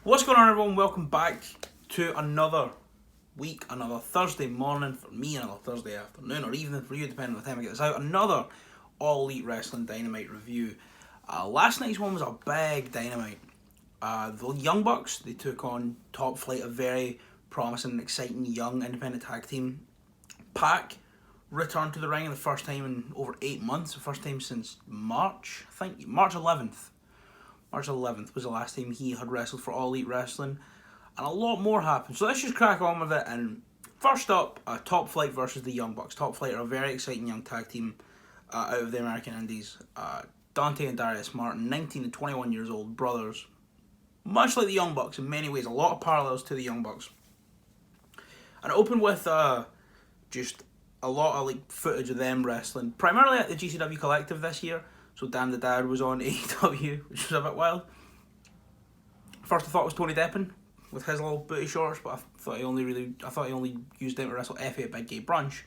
What's going on, everyone? Welcome back to another week, another Thursday morning for me, another Thursday afternoon or evening for you, depending on the time I get this out. Another All Elite Wrestling Dynamite review. Last night's one was a big Dynamite. The Young Bucks, they took on Top Flight, a very promising and exciting young independent tag team. Pac returned to the ring the first time in over 8 months, the first time since March, I think, March 11th. March 11th was the last time he had wrestled for All Elite Wrestling, and a lot more happened. So let's just crack on with it. And first up, Top Flight versus the Young Bucks. Top Flight are a very exciting young tag team out of the American Indies. Dante and Darius Martin, 19 and 21 years old, brothers. Much like the Young Bucks in many ways, a lot of parallels to the Young Bucks. And it opened with just a lot of footage of them wrestling, primarily at the GCW Collective this year. So Dan the Dad was on AEW, which was a bit wild. First I thought it was Tony Deppen with his little booty shorts, but I thought he only used them to wrestle Effie at Big Gay Brunch.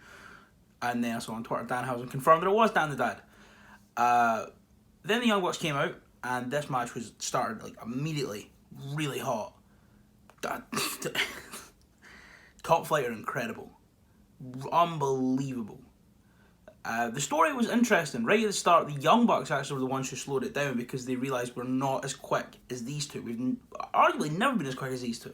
And then I saw on Twitter Danhausen confirmed that it was Dan the Dad. Then the Young Bucks came out, and this match started immediately really hot. Top Flight are incredible, unbelievable. The story was interesting. Right at the start, the Young Bucks actually were the ones who slowed it down because they realised we're not as quick as these two. We've arguably never been as quick as these two.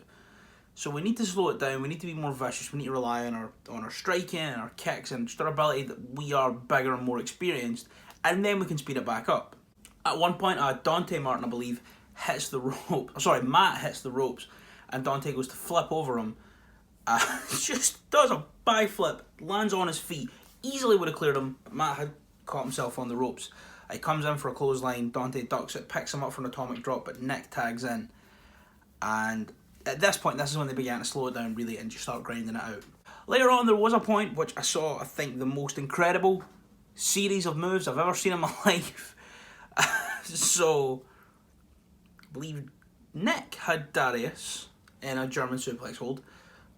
So we need to slow it down. We need to be more vicious. We need to rely on our striking and our kicks and just our ability that we are bigger and more experienced, and then we can speed it back up. At one point, Dante Martin, I believe, hits the rope. Sorry, Matt hits the ropes, and Dante goes to flip over him. Just does a backflip, lands on his feet. Easily would have cleared him. Matt had caught himself on the ropes. He comes in for a clothesline. Dante ducks it, picks him up for an atomic drop, but Nick tags in. And at this point, this is when they began to slow it down really and just start grinding it out. Later on, there was a point which I saw, I think, the most incredible series of moves I've ever seen in my life. So, I believe Nick had Darius in a German suplex hold,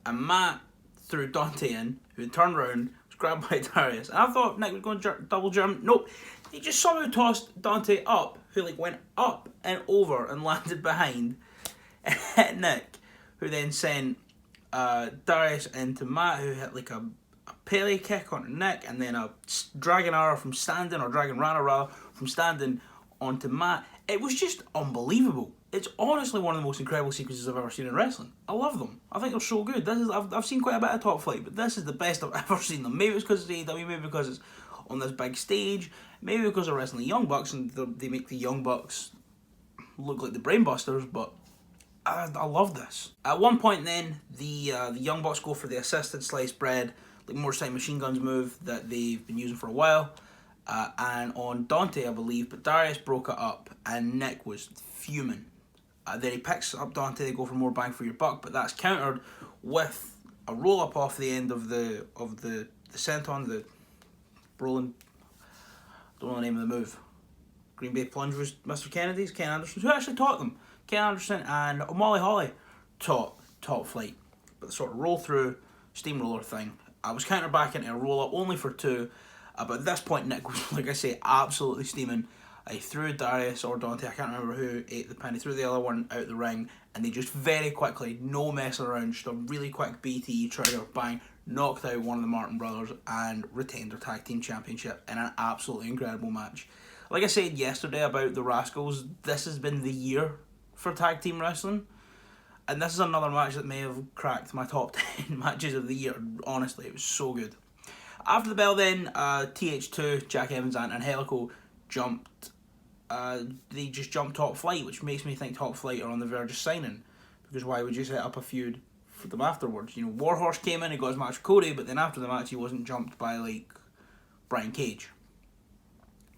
and Matt threw Dante in, who turned around, grabbed by Darius, and I thought Nick was going double German. Nope, he just somehow tossed Dante up, who went up and over and landed behind, and hit Nick, who then sent Darius into Matt, who hit a Pele kick onto Nick, and then a Dragon Rana from standing onto Matt. It was just unbelievable. It's honestly one of the most incredible sequences I've ever seen in wrestling. I love them. I think they're so good. I've seen quite a bit of Top Flight, but this is the best I've ever seen them. Maybe it's because it's AEW, maybe because it's on this big stage, maybe because they're wrestling the Young Bucks and they make the Young Bucks look like the Brainbusters, but I love this. At one point then, the Young Bucks go for the assisted sliced bread, motorcycle machine guns move that they've been using for a while, and on Dante, I believe, but Darius broke it up, and Nick was fuming. Then he picks up Dante, they go for more bang for your buck, but that's countered with a roll up off the end of the senton, the rolling, don't know the name of the move. Green Bay Plunge was Mr. Kennedy's, Ken Anderson, who actually taught them. Ken Anderson and Molly Holly taught Top Flight, but the sort of roll through steamroller thing. I was countered back into a roll up only for two, but at this point Nick was, like I say, absolutely steaming. He threw Darius or Dante, I can't remember who ate the pin. He threw the other one out the ring, and they just very quickly, no messing around, just a really quick BTE trigger, bang, knocked out one of the Martin brothers and retained their tag team championship in an absolutely incredible match. Like I said yesterday about the Rascals, this has been the year for tag team wrestling, and this is another match that may have cracked my top 10 matches of the year. Honestly, it was so good. After the bell then, TH2, Jack Evans and Angelico jumped. They just jumped Top Flight, which makes me think Top Flight are on the verge of signing, because why would you set up a feud for them afterwards? You know, Warhorse came in and got his match with Cody, but then after the match he wasn't jumped by Brian Cage.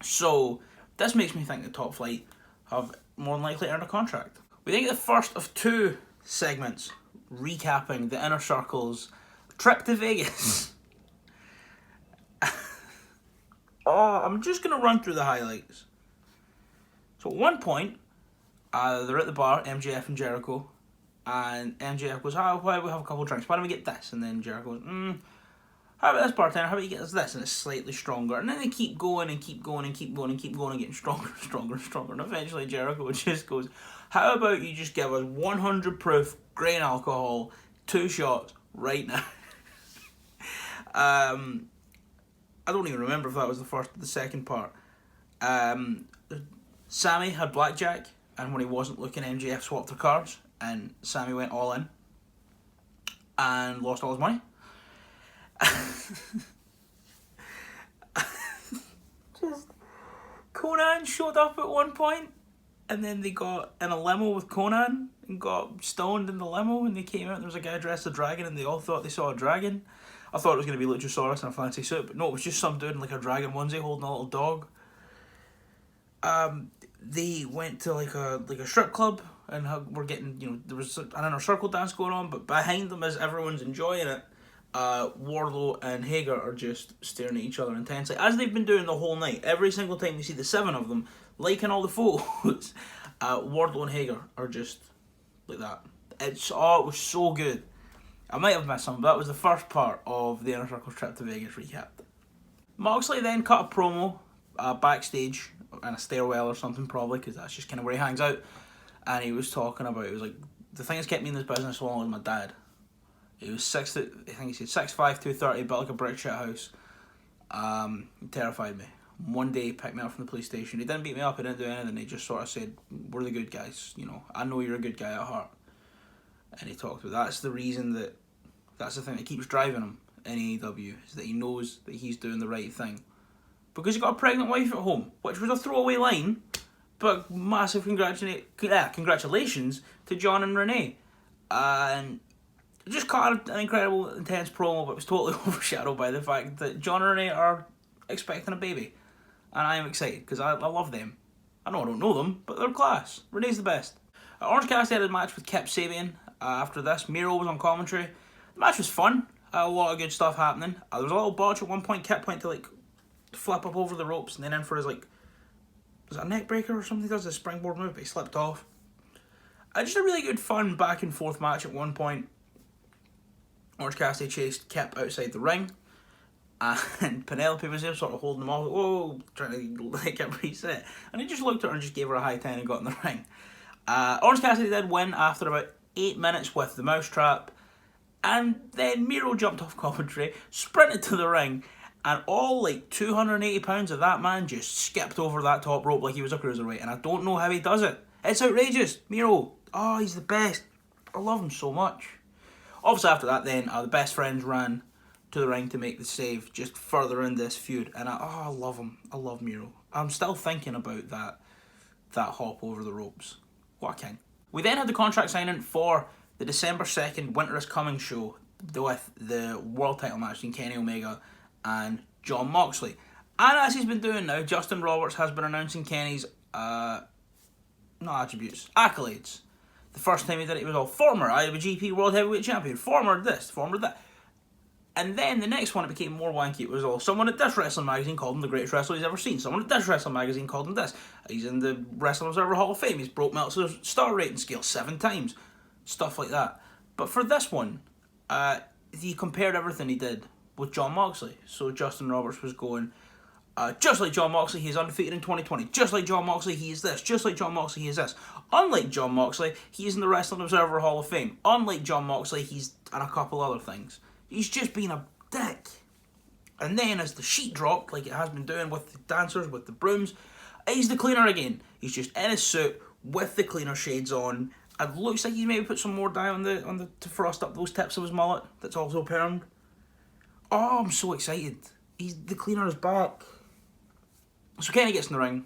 So this makes me think that Top Flight have more than likely earned a contract. We think the first of two segments recapping the Inner Circle's trip to Vegas. I'm just going to run through the highlights. So at one point, they're at the bar, MJF and Jericho, and MJF goes, why don't we have a couple of drinks? Why don't we get this? And then Jericho goes, how about this, bartender? How about you get us this? And it's slightly stronger. And then they keep going and keep going and keep going and keep going and getting stronger and stronger and stronger. And eventually Jericho just goes, How about you just give us 100 proof grain alcohol, 2 shots right now? I don't even remember if that was the first or the second part. Sammy had blackjack, and when he wasn't looking, MJF swapped their cards, and Sammy went all in and lost all his money. Just Conan showed up at one point, and then they got in a limo with Conan and got stoned in the limo, and they came out and there was a guy dressed as a dragon, and they all thought they saw a dragon. I thought it was going to be Luchasaurus in a fancy suit, but no, it was just some dude in like a dragon onesie holding a little dog. They went to like a strip club, and we're getting, there was an inner circle dance going on, but behind them, as everyone's enjoying it, Wardlow and Hager are just staring at each other intensely, as they've been doing the whole night. Every single time we see the 7 of them liking all the photos, Wardlow and Hager are just like that. It was so good. I might have missed some, but that was the first part of the Inner Circle's trip to Vegas recap. Moxley then cut a promo backstage in a stairwell or something, probably, because that's just kind of where he hangs out. And he was talking about, it was like, the thing that's kept me in this business so long is my dad. He was 6', I think he said 6'5", 230, built like a brick shit house. He terrified me. One day he picked me up from the police station. He didn't beat me up, he didn't do anything. He just sort of said, we're the good guys, I know you're a good guy at heart. And he talked about that's the reason that's the thing that keeps driving him in AEW, is that he knows that he's doing the right thing. Because he got a pregnant wife at home, which was a throwaway line, but massive congratulations to John and Renee. And just cut an incredible, intense promo, but was totally overshadowed by the fact that John and Renee are expecting a baby. And I am excited, because I love them. I know I don't know them, but they're class. Renee's the best. Orange Cassidy had a match with Kip Sabian. After this, Miro was on commentary. The match was fun. A lot of good stuff happening. There was a little botch at one point. Kip went to flip up over the ropes and then in for his was it a neck breaker or something? He does a springboard move, but he slipped off. Just a really good fun back and forth match at one point. Orange Cassidy chased Kip outside the ring, and Penelope was there sort of holding him off, whoa, trying to let Kip reset. And he just looked at her and just gave her a high 10 and got in the ring. Orange Cassidy did win after about 8 minutes with the mousetrap, and then Miro jumped off commentary, sprinted to the ring, and all 280 pounds of that man just skipped over that top rope like he was a cruiserweight, and I don't know how he does it. It's outrageous. Miro, he's the best. I love him so much. Obviously after that then, the best friends ran to the ring to make the save, just further in this feud, and I love him. I love Miro. I'm still thinking about that hop over the ropes. What a king. We then had the contract signing for the December 2nd Winter is Coming show with the world title match between Kenny Omega and Jon Moxley. And as he's been doing now, Justin Roberts has been announcing Kenny's, not attributes, accolades. The first time he did it, he was all former IWGP World Heavyweight Champion, former this, former that. And then the next one, it became more wanky. It was all, someone at this wrestling magazine called him the greatest wrestler he's ever seen. Someone at this wrestling magazine called him this. He's in the Wrestling Observer Hall of Fame. He's broke Meltzer's star rating scale 7 times. Stuff like that. But for this one, he compared everything he did with Jon Moxley. So Justin Roberts was going, just like Jon Moxley, he's undefeated in 2020. Just like Jon Moxley, he is this. Just like Jon Moxley, he is this. Unlike Jon Moxley, he's in the Wrestling Observer Hall of Fame. Unlike Jon Moxley, he's done a couple other things. He's just been a dick. And then as the sheet dropped, like it has been doing with the dancers, with the brooms, he's the cleaner again. He's just in his suit with the cleaner shades on. It looks like he's maybe put some more dye on the to frost up those tips of his mullet that's also permed. Oh, I'm so excited. The cleaner is back. So Kenny gets in the ring,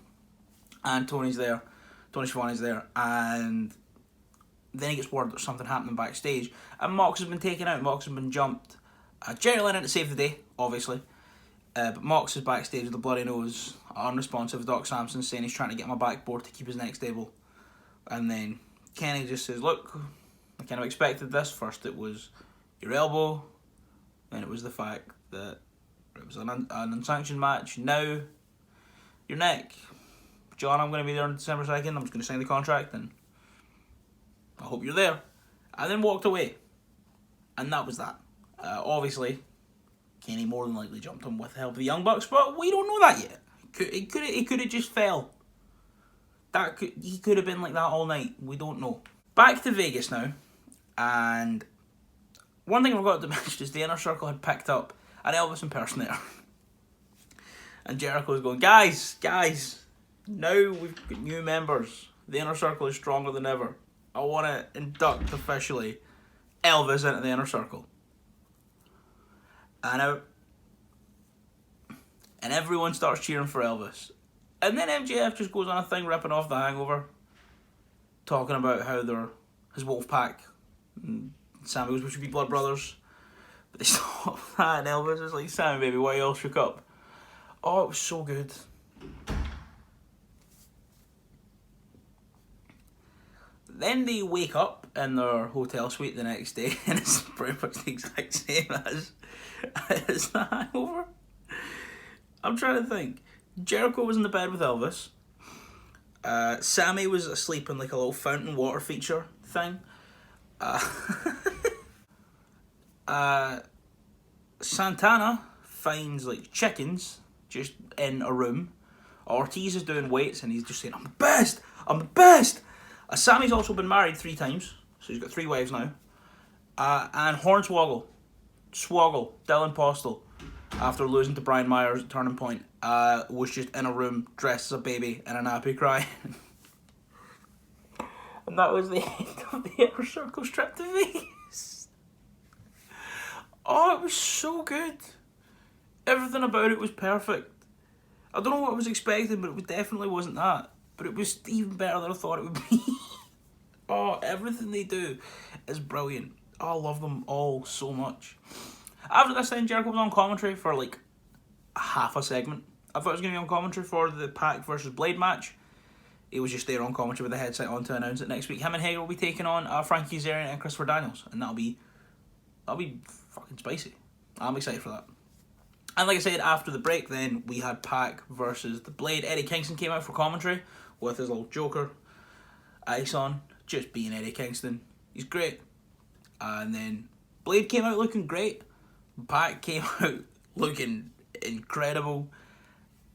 and Tony Schiavone's there, and then he gets word there's something happening backstage, and Mox has been taken out, Mox has been jumped. Jerry Lynn in to save the day, obviously, but Mox is backstage with a bloody nose, unresponsive. Doc Samson saying he's trying to get him a backboard to keep his neck stable, and then Kenny just says, look, I kind of expected this. First it was your elbow, then it was the fact that it was an unsanctioned match, now your neck. John, I'm going to be there on December 2nd, I'm just going to sign the contract and I hope you're there. And then walked away. And that was that. Obviously, Kenny more than likely jumped him with the help of the Young Bucks, but we don't know that yet. He could have just fell. he could have been like that all night. We don't know. Back to Vegas now, and one thing I forgot to mention is the Inner Circle had picked up an Elvis impersonator. And Jericho was going, guys, now we've got new members. The Inner Circle is stronger than ever. I want to induct officially Elvis into the Inner Circle. And everyone starts cheering for Elvis. And then MJF just goes on a thing ripping off The Hangover, talking about how they're his wolf pack. And Sammy goes, we should be blood brothers. But they stop that, and Elvis is like, Sammy, baby, why you all shook up? Oh, it was so good. Then they wake up in their hotel suite the next day, and it's pretty much the exact same as The Hangover. I'm trying to think. Jericho was in the bed with Elvis. Sammy was asleep in like a little fountain water feature thing. Santana finds like chickens just in a room. Ortiz is doing weights and he's just saying, I'm the best. Sammy's also been married 3 times, so he's got 3 wives now. And Hornswoggle, Dylan Postel, after losing to Brian Myers at Turning Point, was just in a room dressed as a baby in a nappy crying. And that was the end of the Inner Circle trip to Vegas. Oh, it was so good. Everything about it was perfect. I don't know what I was expecting, but it definitely wasn't that. But it was even better than I thought it would be. Oh, everything they do is brilliant. Oh, I love them all so much. After this then, Jericho was on commentary for like half a segment. I thought he was going to be on commentary for the Pac versus Blade match. He was just there on commentary with the headset on to announce it next week. Him and Hager will be taking on Frankie Kazarian and Christopher Daniels. And that'll be fucking spicy. I'm excited for that. And like I said, after the break then, we had Pac versus the Blade. Eddie Kingston came out for commentary with his little Joker ice on, just being Eddie Kingston. He's great. And then Blade came out looking great. Pac came out looking incredible.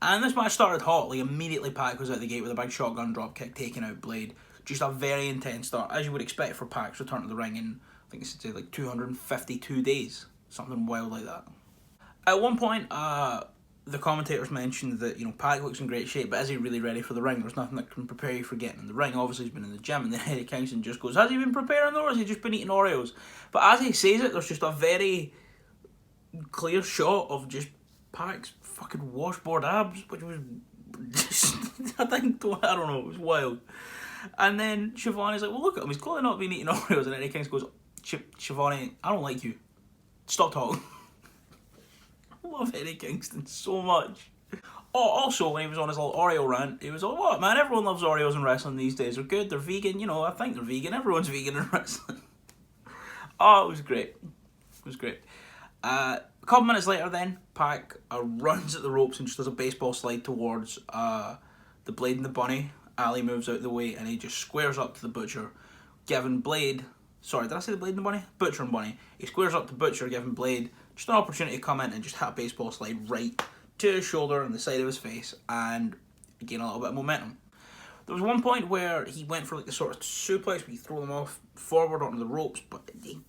And this match started hot. Like immediately Pac was out the gate with a big shotgun drop kick taking out Blade. Just a very intense start, as you would expect for Pac's return to the ring in, I think it's like 252 days. Something wild like that. At one point, the commentators mentioned that, Pac looks in great shape, but is he really ready for the ring? There's nothing that can prepare you for getting in the ring. Obviously, he's been in the gym, and then Eddie Kingston just goes, has he been preparing or has he just been eating Oreos? But as he says it, there's just a very clear shot of just Pac's fucking washboard abs, which was just, I don't know, it was wild. And then Shivani's like, well, look at him, he's clearly not been eating Oreos, and Eddie Kingston goes, Shivani, I don't like you. Stop talking. I love Eddie Kingston so much. Oh, also, when he was on his little Oreo rant, he was like, what, man, everyone loves Oreos in wrestling these days. They're good, they're vegan, I think they're vegan. Everyone's vegan in wrestling. Oh, it was great. It was great. A couple minutes later then, Pac runs at the ropes and just does a baseball slide towards the Blade and the Bunny. Ali moves out of the way and he just squares up to the Butcher, giving Blade... Sorry, did I say the Blade and the Bunny? Butcher and Bunny. He squares up to Butcher, giving Blade just an opportunity to come in and just hit a baseball slide right to his shoulder and the side of his face and gain a little bit of momentum. There was one point where he went for like the sort of suplex where you throw them off forward onto the ropes, but he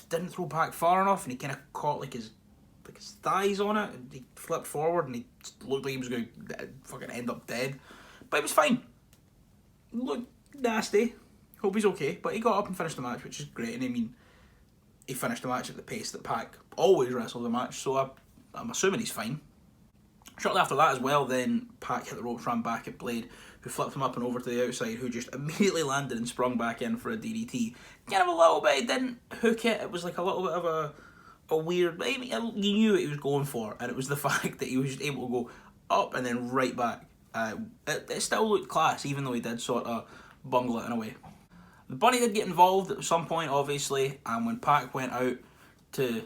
didn't throw back far enough and he kind of caught like his thighs on it and he flipped forward and he looked like he was going to fucking end up dead. But it was fine. He looked nasty. Hope he's okay, but he got up and finished the match, which is great. And I mean, he finished the match at the pace that Pac always wrestled the match, so I'm assuming he's fine. Shortly after that as well, then Pac hit the ropes, ran back at Blade, who flipped him up and over to the outside, who just immediately landed and sprung back in for a DDT. Kind of a little bit, he didn't hook it, it was like a little bit of a weird, I mean, you knew what he was going for, and it was the fact that he was just able to go up and then right back. It still looked class, even though he did sort of bungle it in a way. The Bunny did get involved at some point, obviously, and when Pac went out to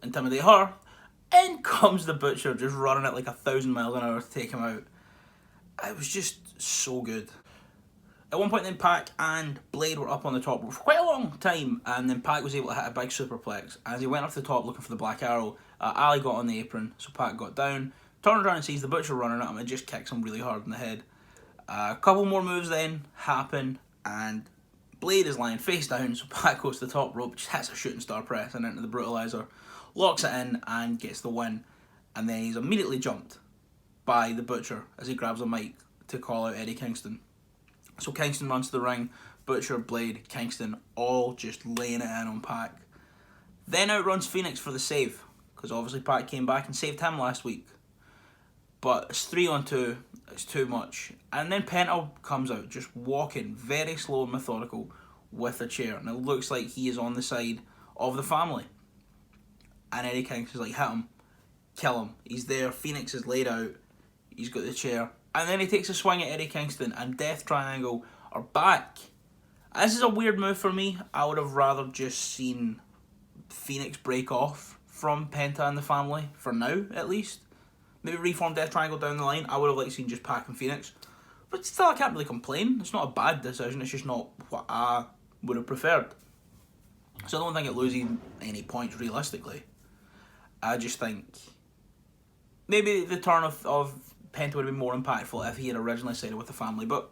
intimidate her, in comes the Butcher, just running at like 1,000 miles an hour to take him out. It was just so good. At one point then, Pac and Blade were up on the top for quite a long time, and then Pac was able to hit a big superplex. As he went up to the top looking for the Black Arrow, Ali got on the apron, so Pac got down, turned around and sees the Butcher running at him and just kicks him really hard in the head. A couple more moves then happen, and Blade is lying face down, so Pat goes to the top rope, just hits a shooting star press and into the brutalizer, locks it in and gets the win. And then he's immediately jumped by the Butcher as he grabs a mic to call out Eddie Kingston. So Kingston runs to the ring, Butcher, Blade, Kingston, all just laying it in on Pac. Then out runs Phoenix for the save, because obviously Pac came back and saved him last week. But it's 3-on-2, it's too much. And then Penta comes out, just walking, very slow and methodical, with a chair. And it looks like he is on the side of the family. And Eddie Kingston's like, hit him, kill him. He's there, Phoenix is laid out, he's got the chair. And then he takes a swing at Eddie Kingston, and Death Triangle are back. This is a weird move for me. I would have rather just seen Phoenix break off from Penta and the family, for now at least. Maybe reform Death Triangle down the line. I would have liked seeing just Pac and Phoenix. But still, I can't really complain. It's not a bad decision, it's just not what I would have preferred. So I don't think it loses any points realistically. I just think maybe the turn of Penta would have been more impactful if he had originally sided with the family, but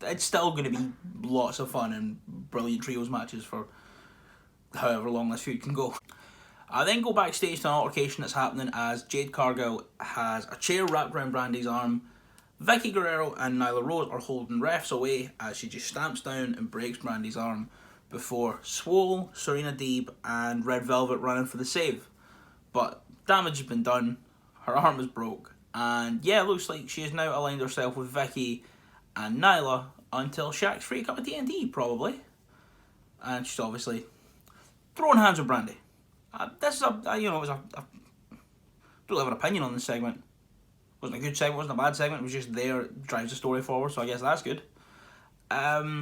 it's still going to be lots of fun and brilliant trios matches for however long this feud can go. I then go backstage to an altercation that's happening as Jade Cargill has a chair wrapped around Brandy's arm. Vicky Guerrero and Nyla Rose are holding refs away as she just stamps down and breaks Brandy's arm before Swole, Serena Deeb and Red Velvet run in for the save. But damage has been done, her arm is broke, and yeah, it looks like she has now aligned herself with Vicky and Nyla until Shaq's free cup of TNT, probably. And she's obviously throwing hands with Brandy. This is it was a don't have an opinion on this segment. It wasn't a good segment, wasn't a bad segment, it was just there, it drives the story forward, so I guess that's good. Yeah,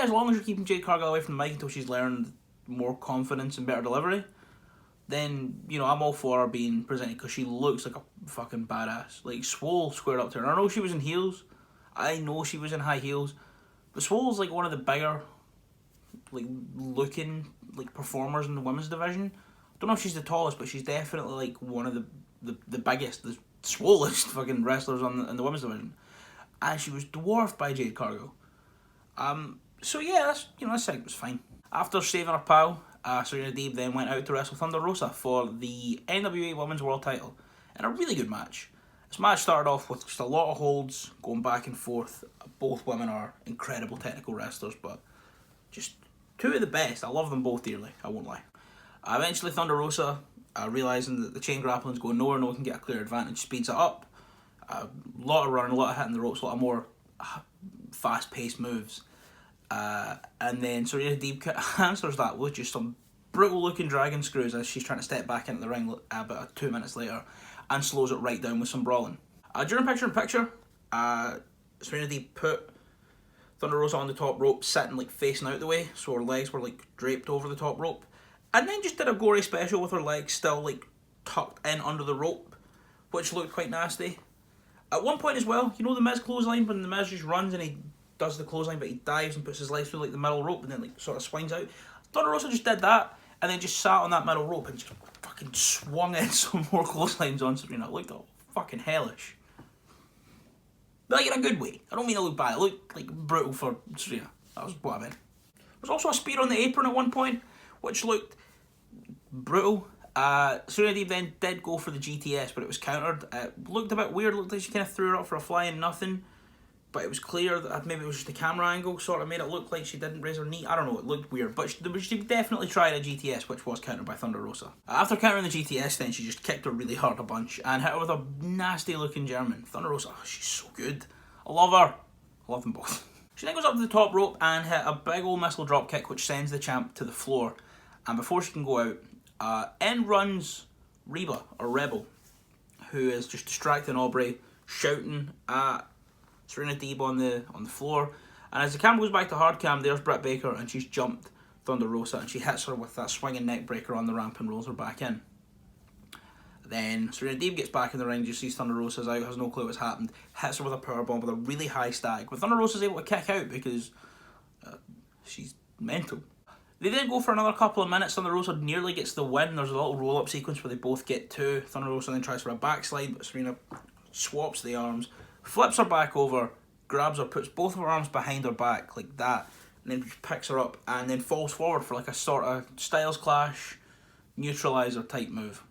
as long as you're keeping Jade Cargill away from the mic until she's learned more confidence and better delivery, then, I'm all for her being presented, because she looks like a fucking badass. Like, Swole squared up to her. I know she was in heels, I know she was in high heels, but Swole's like one of the bigger, like, looking, like, performers in the women's division. I don't know if she's the tallest, but she's definitely, like, one of the biggest, the swollest fucking wrestlers in the women's division. And she was dwarfed by Jade Cargill. So yeah, that's, this segment was fine. After saving her pal, Serena Deeb then went out to wrestle Thunder Rosa for the NWA Women's World title in a really good match. This match started off with just a lot of holds, going back and forth. Both women are incredible technical wrestlers, but just two of the best. I love them both dearly, I won't lie. Eventually Thunder Rosa, realising that the chain grappling's going nowhere, no one can get a clear advantage, speeds it up. A lot of running, a lot of hitting the ropes, a lot of more fast-paced moves. And then Serena Deeb answers that with just some brutal-looking dragon screws as she's trying to step back into the ring about 2 minutes later, and slows it right down with some brawling. During picture-in-picture, Serena Deeb put Thunder Rosa on the top rope, sitting like facing out the way, so her legs were like draped over the top rope, and then just did a gory special with her legs still like tucked in under the rope, which looked quite nasty. At one point as well, the Miz clothesline, when the Miz just runs and he does the clothesline, but he dives and puts his legs through like the middle rope and then like sort of swings out. Thunder Rosa just did that and then just sat on that middle rope and just fucking swung in some more clotheslines on Serena. It looked all fucking hellish. But like in a good way. I don't mean it looked bad. It looked like brutal for Serena. That was what I meant. There was also a spear on the apron at one point, which looked brutal. Serena Deeb then did go for the GTS, but it was countered. It looked a bit weird. It looked like she kind of threw her up for a flying nothing. But it was clear that maybe it was just the camera angle sort of made it look like she didn't raise her knee. I don't know, it looked weird. But she definitely tried a GTS, which was countered by Thunder Rosa. After countering the GTS then, she just kicked her really hard a bunch and hit her with a nasty looking German. Thunder Rosa, she's so good. I love her. I love them both. She then goes up to the top rope and hit a big old missile drop kick, which sends the champ to the floor. And before she can go out, in runs Reba, or Rebel, who is just distracting Aubrey, shouting at Serena Deeb on the floor. And as the cam goes back to hard cam, there's Britt Baker, and she's jumped Thunder Rosa, and she hits her with that swinging neck breaker on the ramp and rolls her back in. Then Serena Deeb gets back in the ring, just sees Thunder Rosa's out, has no clue what's happened, hits her with a powerbomb with a really high stack. But Thunder Rosa's able to kick out because she's mental. They then go for another couple of minutes. Thunder Rosa nearly gets the win. There's a little roll-up sequence where they both get two. Thunder Rosa then tries for a backslide, but Serena swaps the arms, flips her back over, grabs her, puts both of her arms behind her back like that, and then picks her up and then falls forward for like a sort of Styles Clash neutralizer type move.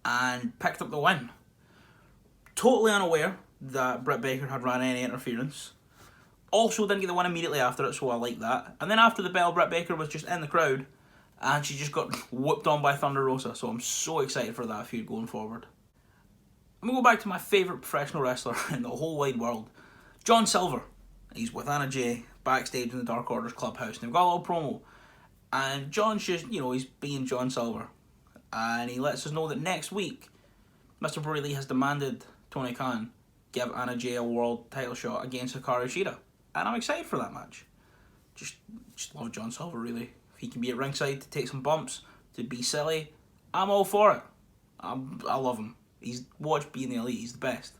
And picked up the win. Totally unaware that Britt Baker had ran any interference. Also didn't get the win immediately after it, so I like that. And then after the bell, Britt Baker was just in the crowd and she just got whooped on by Thunder Rosa, so I'm so excited for that feud going forward. I'm going to go back to my favourite professional wrestler in the whole wide world, John Silver. He's with Anna Jay backstage in the Dark Order's clubhouse, and they've got a little promo. And John's just, he's being John Silver. And he lets us know that next week, Mr. Brody Lee has demanded Tony Khan give Anna Jay a world title shot against Hikaru Shida. And I'm excited for that match. Just love John Silver, really. If he can be at ringside to take some bumps, to be silly, I'm all for it. I love him. Watch Being the Elite, he's the best.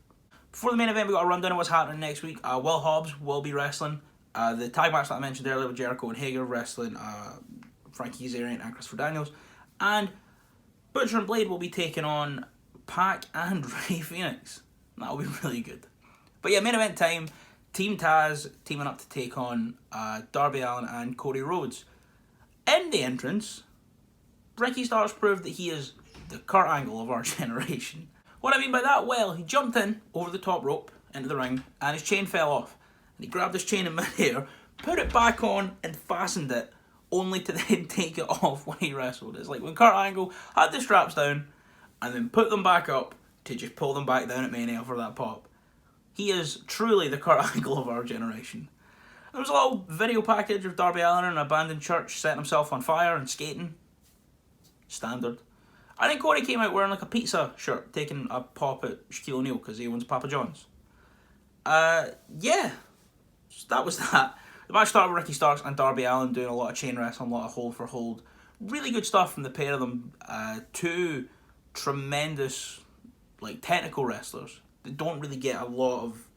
Before the main event, we got a rundown of what's happening next week. Will Hobbs will be wrestling. The tag match that I mentioned earlier with Jericho and Hager wrestling Frankie Kazarian and Christopher Daniels. And Butcher and Blade will be taking on Pac and Rey Fenix. That'll be really good. But yeah, main event time. Team Taz teaming up to take on Darby Allin and Cody Rhodes. In the entrance, Ricky Starks proved that he is the Kurt Angle of our generation. What I mean by that? Well, he jumped in over the top rope into the ring and his chain fell off. And he grabbed his chain in mid-air, put it back on and fastened it, only to then take it off when he wrestled. It's like when Kurt Angle had the straps down and then put them back up to just pull them back down at Mania for that pop. He is truly the Kurt Angle of our generation. There was a little video package of Darby Allin in an abandoned church setting himself on fire and skating. Standard. I think Cody came out wearing like a pizza shirt, taking a pop at Shaquille O'Neal because he owns Papa John's. Yeah. So that was that. The match started with Ricky Starks and Darby Allin doing a lot of chain wrestling, a lot of hold for hold. Really good stuff from the pair of them. Two tremendous, technical wrestlers. They don't really get a lot of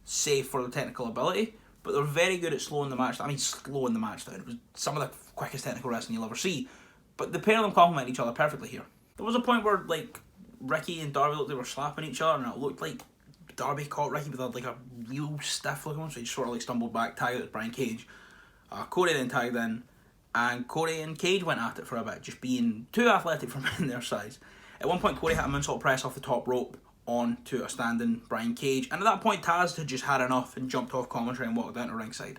say for the technical ability, but they're very good at slowing the match. Slowing the match down. It was some of the quickest technical wrestling you'll ever see. But the pair of them complement each other perfectly here. There was a point where Ricky and Darby looked like they were slapping each other, and it looked like Darby caught Ricky with a real stiff looking one, so he just sort of stumbled back, tagged out Brian Cage. Cody then tagged in, and Cody and Cage went at it for a bit, just being too athletic for men their size. At one point, Cody had a moonsault press off the top rope onto a standing Brian Cage, and at that point Taz had just had enough and jumped off commentary and walked down to ringside.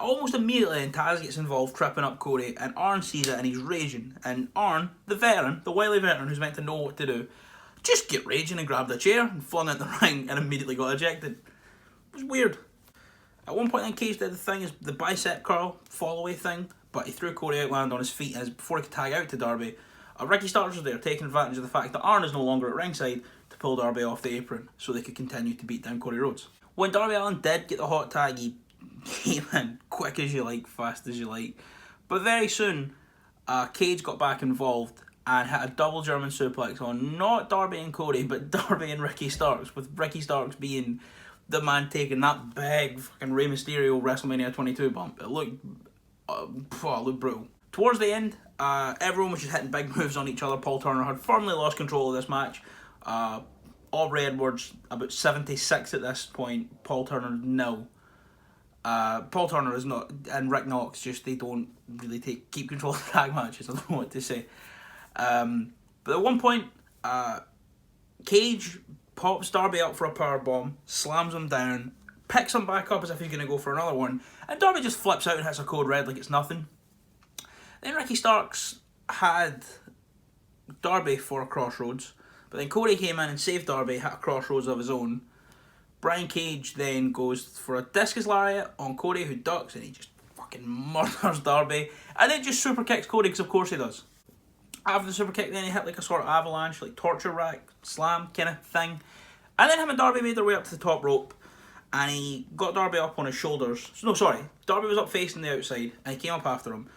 Almost immediately then Taz gets involved, tripping up Cody, and Arn sees it and he's raging, and Arn, the veteran, the wily veteran who's meant to know what to do, just get raging and grabbed a chair and flung out the ring and immediately got ejected. It was weird. At one point then Cage did the thing, is the bicep curl fall away thing, but he threw Cody out, landed on his feet, and before he could tag out to Darby, Ricky Starks was there taking advantage of the fact that Arn is no longer at ringside to pull Darby off the apron so they could continue to beat down Cody Rhodes. When Darby Allin did get the hot tag, he came in quick as you like, fast as you like. But very soon, Cage got back involved and hit a double German suplex on not Darby and Cody, but Darby and Ricky Starks, with Ricky Starks being the man taking that big fucking Rey Mysterio WrestleMania 22 bump. It looked brutal. Towards the end, everyone was just hitting big moves on each other. Paul Turner had firmly lost control of this match. Aubrey Edwards, about 76 at this point. Paul Turner, no. Paul Turner is not, and Rick Knox, they don't really keep control of tag matches. I don't know what to say. But at one point, Cage pops Darby up for a powerbomb, slams him down, picks him back up as if he's going to go for another one, and Darby just flips out and hits a code red like it's nothing. Then Ricky Starks had Darby for a crossroads, but then Cody came in and saved Darby, hit a crossroads of his own. Brian Cage then goes for a discus lariat on Cody, who ducks, and he just fucking murders Darby, and then just super kicks Cody, because of course he does. After the super kick, then he hit a sort of avalanche, torture rack, slam kind of thing. And then him and Darby made their way up to the top rope, and he got Darby up on his shoulders. Darby was up facing the outside, and he came up after him.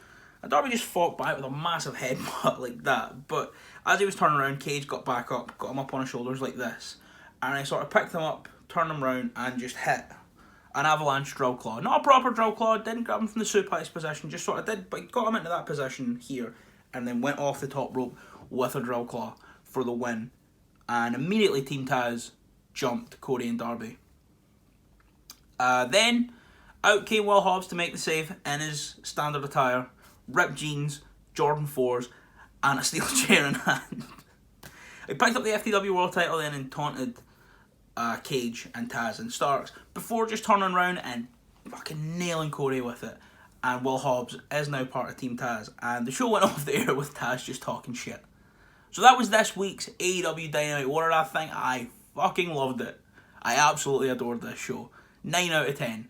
And Darby just fought back with a massive headbutt like that. But as he was turning around, Cage got back up, got him up on his shoulders like this. And I sort of picked him up, turned him around, and just hit an avalanche drill claw. Not a proper drill claw, didn't grab him from the suplex position, just sort of did, but got him into that position here. And then went off the top rope with a drill claw for the win. And immediately Team Taz jumped Cody and Darby. Then, out came Will Hobbs to make the save in his standard attire, ripped jeans, Jordan 4s, and a steel chair in hand. He picked up the FTW World title then and taunted Cage and Taz and Starks before just turning around and fucking nailing Cody with it. And Will Hobbs is now part of Team Taz, and the show went off the air with Taz just talking shit. So that was this week's AEW Dynamite. What did I think? I fucking loved it. I absolutely adored this show. 9 out of 10.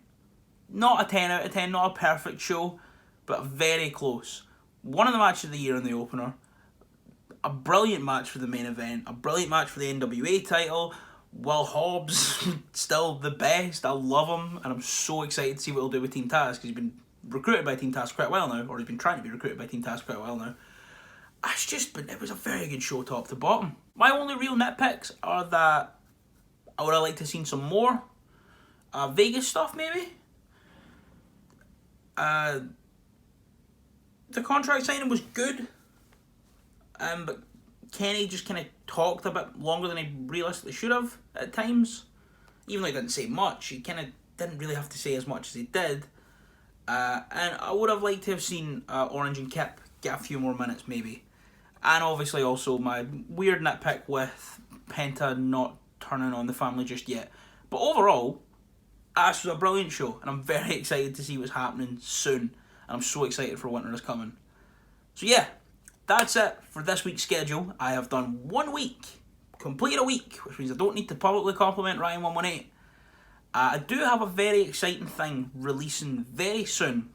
Not a 10 out of 10, not a perfect show, but very close. One of the matches of the year in the opener. A brilliant match for the main event. A brilliant match for the NWA title. Will Hobbs, still the best. I love him, and I'm so excited to see what he'll do with Team Taz, because he's been recruited by Team Taz quite a while now, or he's been trying to be recruited by Team Taz quite a while now. It was a very good show top to bottom. My only real nitpicks are that I would have liked to have seen some more Vegas stuff, maybe. The contract signing was good, but Kenny just kind of talked a bit longer than he realistically should have at times. Even though he didn't say much, he kind of didn't really have to say as much as he did. And I would have liked to have seen Orange and Kip get a few more minutes, maybe. And obviously also my weird nitpick with Penta not turning on the family just yet. But overall, this was a brilliant show, and I'm very excited to see what's happening soon. And I'm so excited for Winter is Coming. So yeah, that's it for this week's schedule. I have done 1 week, completed a week, which means I don't need to publicly compliment Ryan 118. I do have a very exciting thing releasing very soon.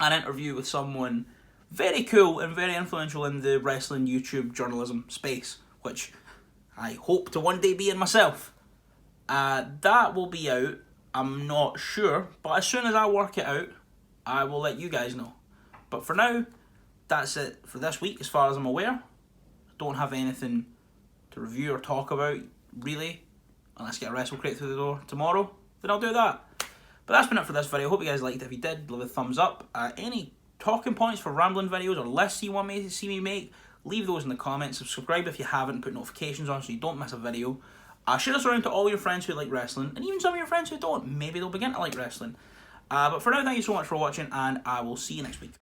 An interview with someone very cool and very influential in the wrestling YouTube journalism space, which I hope to one day be in myself. That will be out, I'm not sure, but as soon as I work it out, I will let you guys know. But for now, that's it for this week as far as I'm aware. I don't have anything to review or talk about, really, unless I get a Wrestle Crate through the door tomorrow, then I'll do that. But that's been it for this video. I hope you guys liked it. If you did, leave a thumbs up. Any talking points for rambling videos or lists you want me to see me make, leave those in the comments. Subscribe if you haven't, and put notifications on so you don't miss a video. Share this around to all your friends who like wrestling, and even some of your friends who don't. Maybe they'll begin to like wrestling. But for now, thank you so much for watching, and I will see you next week.